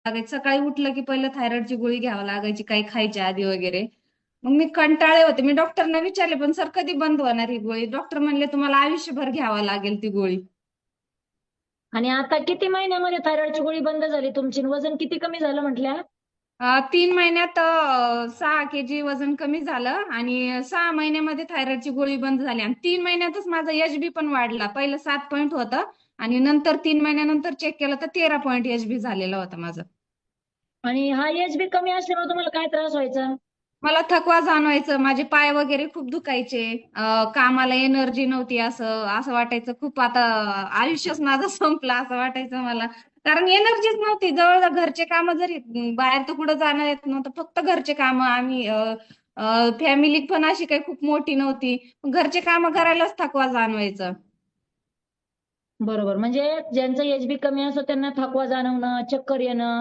लागायचं. सकाळी उठलं की पहिलं थायरॉइडची गोळी घ्यावी लागायची काही खायच्या आधी वगैरे. मग मी कंटाळे होते. मी डॉक्टरना विचारले, पण सर कधी बंद होणार ही गोळी? डॉक्टर म्हणले तुम्हाला आयुष्यभर घ्यावा लागेल ती गोळी. आणि आता किती महिन्यामध्ये थायरॉइडची गोळी बंद झाली तुमची? वजन किती कमी झालं म्हटल्या? 3 महिन्यात 6 kg वजन कमी झालं आणि 6 महिन्यामध्ये थायरॉइडची गोळी बंद झाली. आणि 3 महिन्यातच माझा एचबी पण वाढला. पहिलं 7 पॉईंट होतं आणि नंतर 3 महिन्यानंतर चेक केलं तर 13 पॉईंट एचबी झालेलं होतं माझं. आणि हा एच बी कमी असल्यामुळे तुम्हाला काय त्रास व्हायचा? मला थकवा जाणवायचं, माझे पाय वगैरे खूप दुखायचे. कामाला एनर्जी नव्हती, असं असं वाटायचं खूप आता आयुष्यच माझं संपलं असं वाटायचं मला. कारण एनर्जीच नव्हती. जवळ घरचे काम जरी बाहेर तर कुठं जाणं येत नव्हतं, फक्त घरचे काम आम्ही फॅमिली पण अशी काही खूप मोठी नव्हती. घरचे काम करायलाच थकवा जाणवायचं. बरोबर. म्हणजे ज्यांचं एच बी कमी असतं त्यांना थकवा जाणवणं, चक्कर येणं